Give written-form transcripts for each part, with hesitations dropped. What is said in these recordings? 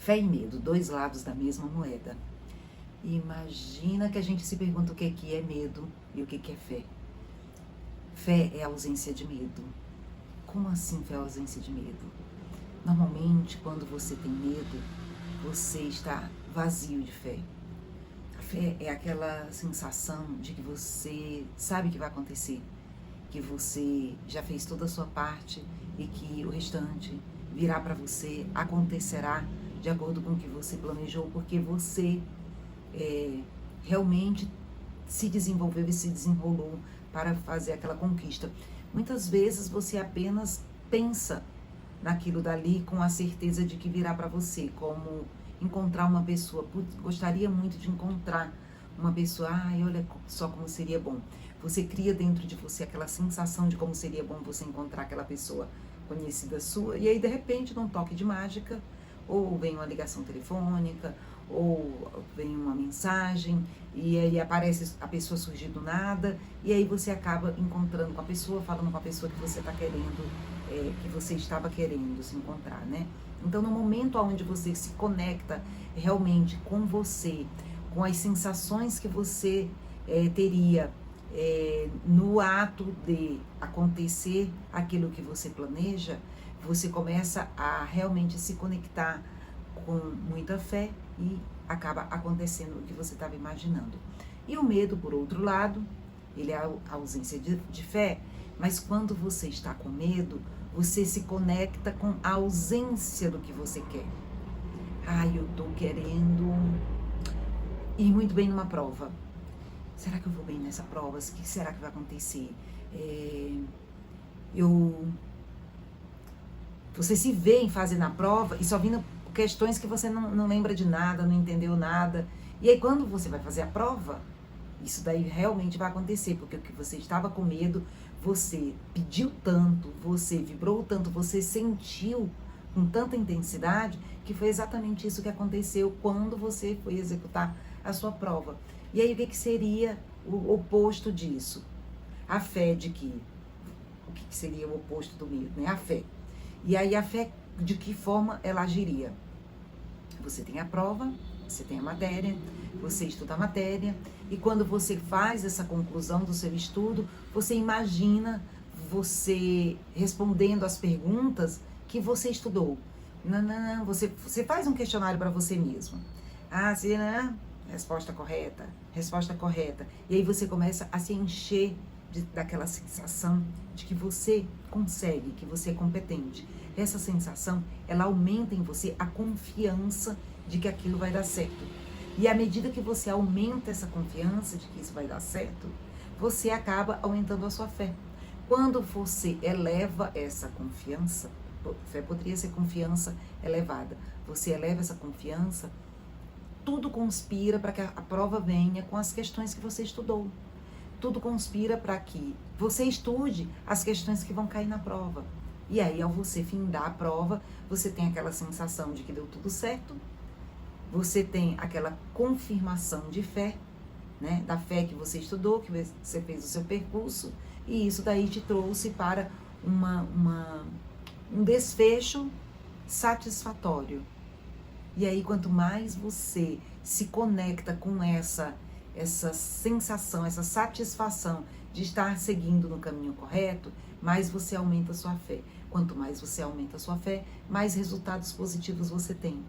Fé e medo, dois lados da mesma moeda. Imagina que a gente se pergunta o que é medo e o que é fé. Fé é a ausência de medo. Como assim fé é a ausência de medo? Normalmente, quando você tem medo, você está vazio de fé. A fé é aquela sensação de que você sabe o que vai acontecer, que você já fez toda a sua parte e que o restante virá para você, acontecerá de acordo com o que você planejou, porque você realmente se desenvolveu e se desenrolou para fazer aquela conquista. Muitas vezes você apenas pensa naquilo dali com a certeza de que virá para você, como encontrar uma pessoa. Putz, gostaria muito de encontrar uma pessoa. Ai, olha só como seria bom. Você cria dentro de você aquela sensação de como seria bom você encontrar aquela pessoa conhecida sua, e aí de repente, num toque de mágica, ou vem uma ligação telefônica, ou vem uma mensagem, e aí aparece a pessoa surgir do nada, e aí você acaba encontrando com a pessoa, falando com a pessoa que você está querendo, que você estava querendo se encontrar, né? Então, no momento onde você se conecta realmente com você, com as sensações que você teria no ato de acontecer aquilo que você planeja, você começa a realmente se conectar com muita fé e acaba acontecendo o que você estava imaginando. E o medo, por outro lado, ele é a ausência de fé, mas quando você está com medo, você se conecta com a ausência do que você quer. Eu estou querendo ir muito bem numa prova. Será que eu vou bem nessa prova? O que será que vai acontecer? Você se vê em fazendo a prova e só vindo questões que você não lembra de nada, não entendeu nada. E aí quando você vai fazer a prova, isso daí realmente vai acontecer, porque o que você estava com medo, você pediu tanto, você vibrou tanto, você sentiu com tanta intensidade, que foi exatamente isso que aconteceu quando você foi executar a sua prova. E aí o que seria o oposto disso? A fé de que... O que seria o oposto do medo, né? A fé. E aí a fé, de que forma ela agiria? Você tem a prova, você tem a matéria, você estuda a matéria, e quando você faz essa conclusão do seu estudo, você imagina você respondendo as perguntas que você estudou. Não, você faz um questionário para você mesmo. Se não, resposta correta. E aí você começa a se encher daquela sensação de que você consegue, que você é competente. Essa sensação, ela aumenta em você a confiança de que aquilo vai dar certo. E à medida que você aumenta essa confiança de que isso vai dar certo, você acaba aumentando a sua fé. Quando você eleva essa confiança, fé poderia ser confiança elevada, você eleva essa confiança, tudo conspira para que a prova venha com as questões que você estudou. Tudo conspira para que você estude as questões que vão cair na prova. E aí, ao você findar a prova, você tem aquela sensação de que deu tudo certo, você tem aquela confirmação de fé, né? Da fé que você estudou, que você fez o seu percurso, e isso daí te trouxe para um desfecho satisfatório. E aí, quanto mais você se conecta com essa sensação, essa satisfação de estar seguindo no caminho correto, mais você aumenta a sua fé. Quanto mais você aumenta a sua fé, mais resultados positivos você tem.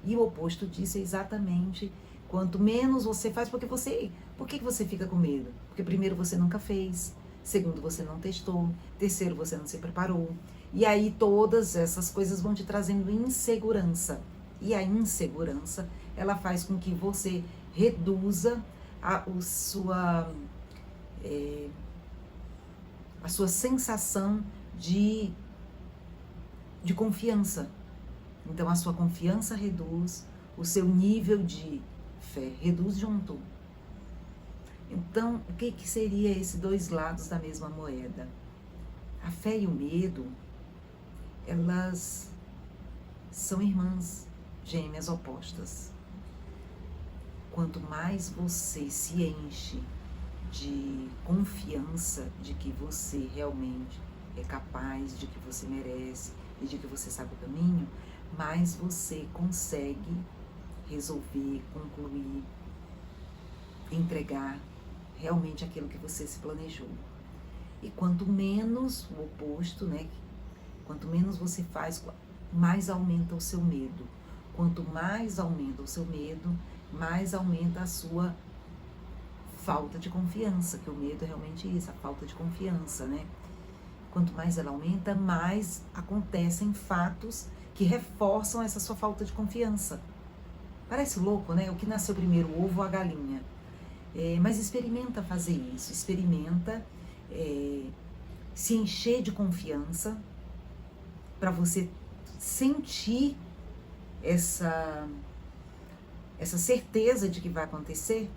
E o oposto disso é exatamente quanto menos você faz, por que você fica com medo? Porque primeiro você nunca fez, segundo você não testou, terceiro você não se preparou. E aí todas essas coisas vão te trazendo insegurança. E a insegurança, ela faz com que você reduza a sua sensação de confiança. Então, a sua confiança reduz, o seu nível de fé reduz junto. Então, o que seria esses dois lados da mesma moeda? A fé e o medo, elas são irmãs gêmeas opostas. Quanto mais você se enche de confiança de que você realmente é capaz, de que você merece e de que você sabe o caminho, mais você consegue resolver, concluir, entregar realmente aquilo que você se planejou. E quanto menos o oposto, né? Quanto menos você faz, mais aumenta o seu medo. Quanto mais aumenta o seu medo, mais aumenta a sua falta de confiança, que o medo é realmente isso, a falta de confiança, né? Quanto mais ela aumenta, mais acontecem fatos que reforçam essa sua falta de confiança. Parece louco, né? O que nasceu primeiro, o ovo ou a galinha? Mas experimenta fazer isso, experimenta se encher de confiança para você sentir essa certeza de que vai acontecer.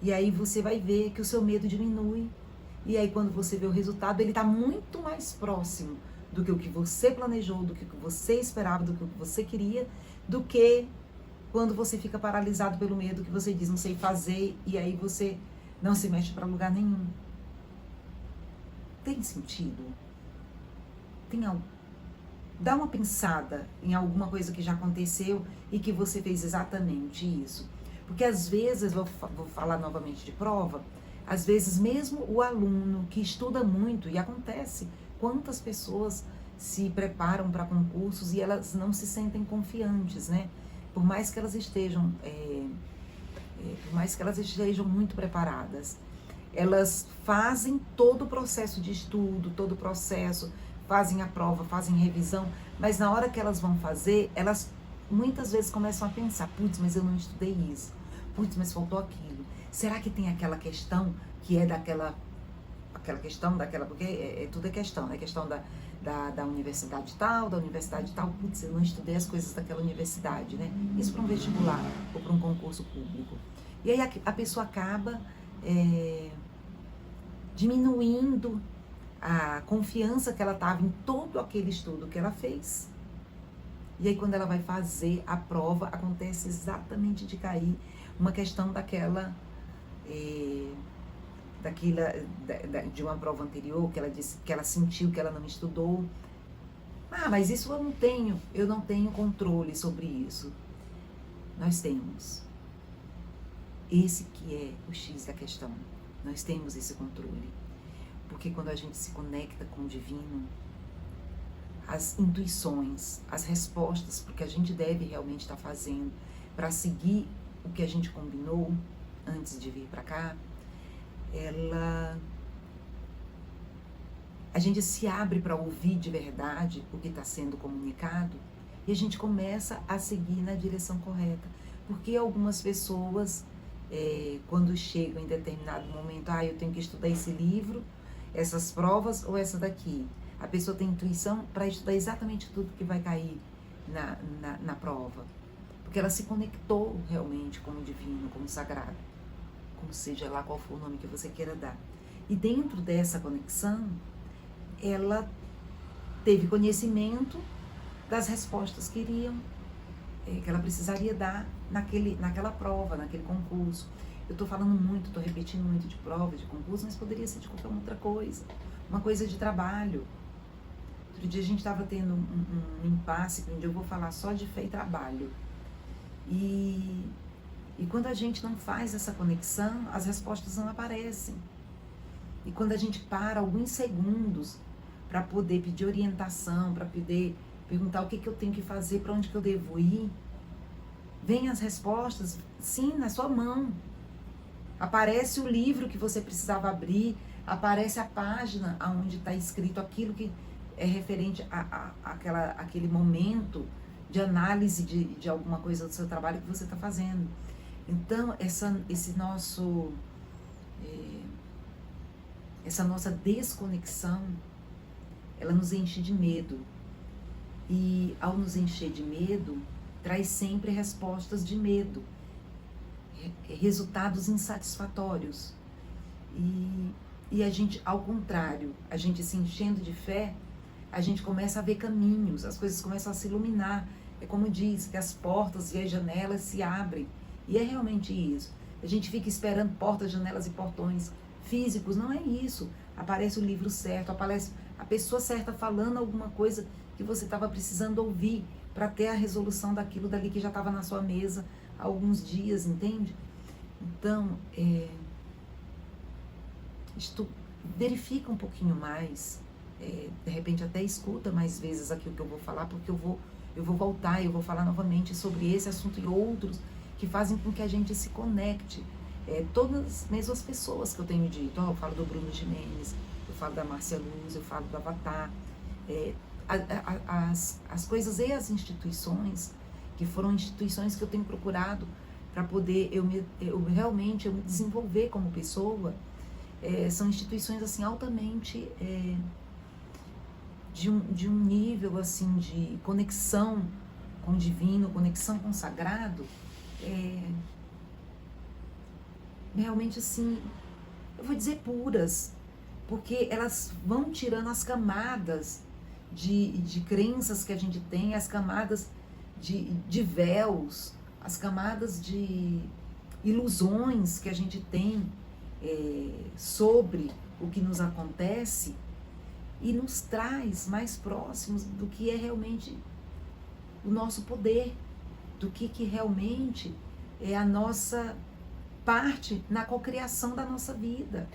E aí você vai ver que o seu medo diminui. E aí quando você vê o resultado, ele está muito mais próximo do que o que você planejou, do que o que você esperava, do que o que você queria, do que quando você fica paralisado pelo medo, que você diz, não sei fazer, e aí você não se mexe para lugar nenhum. Tem sentido? Tem algo? Dá uma pensada em alguma coisa que já aconteceu e que você fez exatamente isso. Porque às vezes, vou falar novamente de prova, às vezes mesmo o aluno que estuda muito, e acontece, quantas pessoas se preparam para concursos e elas não se sentem confiantes, né? Por mais que elas estejam, muito preparadas, elas fazem todo o processo de estudo, todo o processo, fazem a prova, fazem revisão, mas na hora que elas vão fazer, elas muitas vezes começam a pensar, putz, mas eu não estudei isso, putz, mas faltou aquilo, será que tem aquela questão que é daquela questão, porque tudo é questão, né? Questão da universidade tal, putz, eu não estudei as coisas daquela universidade, né? Isso para um vestibular ou para um concurso público. E aí a pessoa acaba diminuindo a confiança que ela estava em todo aquele estudo que ela fez. E aí quando ela vai fazer a prova, acontece exatamente de cair uma questão de uma prova anterior, que ela disse que ela sentiu que ela não estudou. Ah, mas isso eu não tenho controle sobre isso. Nós temos. Esse que é o X da questão. Nós temos esse controle. Porque quando a gente se conecta com o divino, as intuições, as respostas para o que a gente deve realmente estar fazendo, para seguir o que a gente combinou antes de vir para cá, a gente se abre para ouvir de verdade o que está sendo comunicado e a gente começa a seguir na direção correta. Porque algumas pessoas, quando chegam em determinado momento, eu tenho que estudar esse livro, essas provas ou essa daqui. A pessoa tem intuição para estudar exatamente tudo que vai cair na prova. Porque ela se conectou realmente com o divino, com o sagrado. Como seja lá qual for o nome que você queira dar. E dentro dessa conexão, ela teve conhecimento das respostas que ela precisaria dar naquela prova, naquele concurso. Eu estou falando muito, estou repetindo muito de prova, de concurso, mas poderia ser de qualquer outra coisa. Uma coisa de trabalho. Outro dia a gente estava tendo um impasse, onde eu vou falar só de fé e trabalho. E quando a gente não faz essa conexão, as respostas não aparecem. E quando a gente para alguns segundos para poder pedir orientação, para poder perguntar o que eu tenho que fazer, para onde que eu devo ir, vem as respostas, sim, na sua mão. Aparece o livro que você precisava abrir, aparece a página onde está escrito aquilo que é referente àquele momento de análise de alguma coisa do seu trabalho que você está fazendo. Então, essa nossa desconexão, ela nos enche de medo. E ao nos encher de medo, traz sempre respostas de medo, resultados insatisfatórios. E a gente, ao contrário, a gente se enchendo de fé, a gente começa a ver caminhos, as coisas começam a se iluminar. É como diz, que as portas e as janelas se abrem. E é realmente isso. A gente fica esperando portas, janelas e portões físicos. Não é isso. Aparece o livro certo, aparece a pessoa certa falando alguma coisa que você estava precisando ouvir. para ter a resolução daquilo dali que já estava na sua mesa há alguns dias, entende? Então, verifica um pouquinho mais, de repente até escuta mais vezes aquilo que eu vou falar, porque eu vou voltar, eu vou falar novamente sobre esse assunto e outros que fazem com que a gente se conecte. Todas as mesmas pessoas que eu tenho dito, eu falo do Bruno Gimenez, eu falo da Márcia Luz, eu falo do Avatar, as coisas e as instituições, que foram instituições que eu tenho procurado para poder realmente me desenvolver como pessoa, são instituições assim altamente de um nível assim de conexão com o divino, conexão com o sagrado, realmente assim, eu vou dizer puras, porque elas vão tirando as camadas de crenças que a gente tem, as camadas de véus, as camadas de ilusões que a gente tem sobre o que nos acontece, e nos traz mais próximos do que é realmente o nosso poder, do que realmente é a nossa parte na cocriação da nossa vida,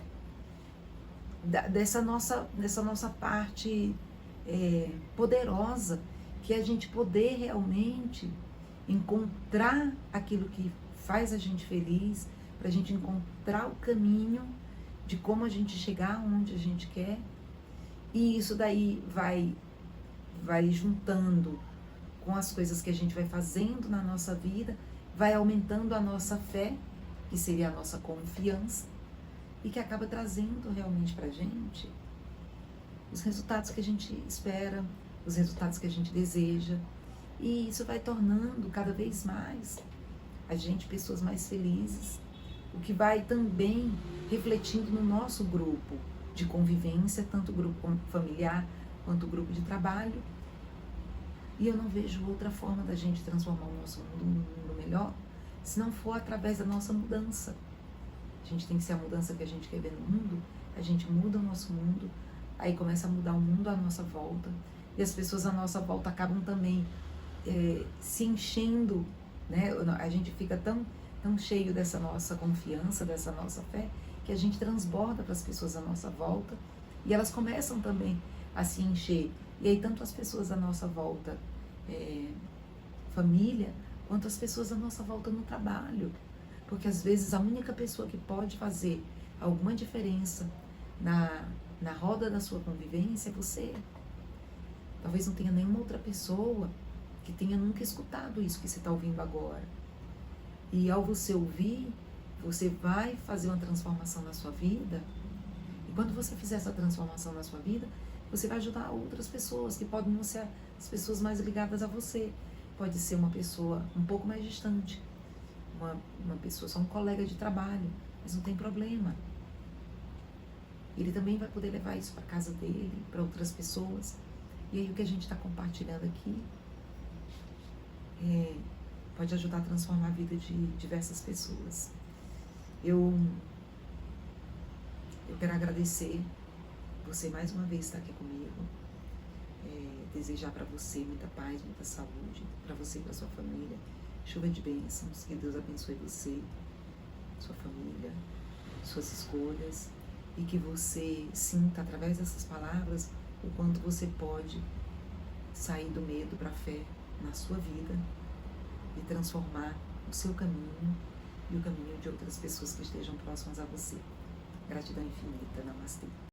dessa nossa parte poderosa, que é a gente poder realmente encontrar aquilo que faz a gente feliz, para a gente encontrar o caminho de como a gente chegar onde a gente quer. E isso daí vai juntando com as coisas que a gente vai fazendo na nossa vida, vai aumentando a nossa fé, que seria a nossa confiança, e que acaba trazendo realmente pra gente os resultados que a gente espera, os resultados que a gente deseja. E isso vai tornando cada vez mais a gente pessoas mais felizes, o que vai também refletindo no nosso grupo de convivência, tanto o grupo familiar quanto o grupo de trabalho. E eu não vejo outra forma da gente transformar o nosso mundo num mundo melhor, se não for através da nossa mudança. A gente tem que ser a mudança que a gente quer ver no mundo, a gente muda o nosso mundo, aí começa a mudar o mundo à nossa volta, e as pessoas à nossa volta acabam também se enchendo, né? A gente fica tão cheio dessa nossa confiança, dessa nossa fé, que a gente transborda para as pessoas à nossa volta, e elas começam também a se encher. E aí tanto as pessoas à nossa volta, família, quanto as pessoas à nossa volta no trabalho. Porque às vezes a única pessoa que pode fazer alguma diferença na roda da sua convivência é você. Talvez não tenha nenhuma outra pessoa que tenha nunca escutado isso que você está ouvindo agora. E ao você ouvir, você vai fazer uma transformação na sua vida. E quando você fizer essa transformação na sua vida, você vai ajudar outras pessoas, que podem não ser as pessoas mais ligadas a você. Pode ser uma pessoa um pouco mais distante, uma pessoa, só um colega de trabalho, mas não tem problema. Ele também vai poder levar isso para casa dele, para outras pessoas. E aí o que a gente está compartilhando aqui pode ajudar a transformar a vida de diversas pessoas. Eu quero agradecer você mais uma vez estar aqui comigo, desejar para você muita paz, muita saúde, para você e para sua família, chuva de bênçãos, que Deus abençoe você, sua família, suas escolhas, e que você sinta através dessas palavras o quanto você pode sair do medo para a fé na sua vida e transformar o seu caminho e o caminho de outras pessoas que estejam próximas a você. Gratidão infinita. Namastê.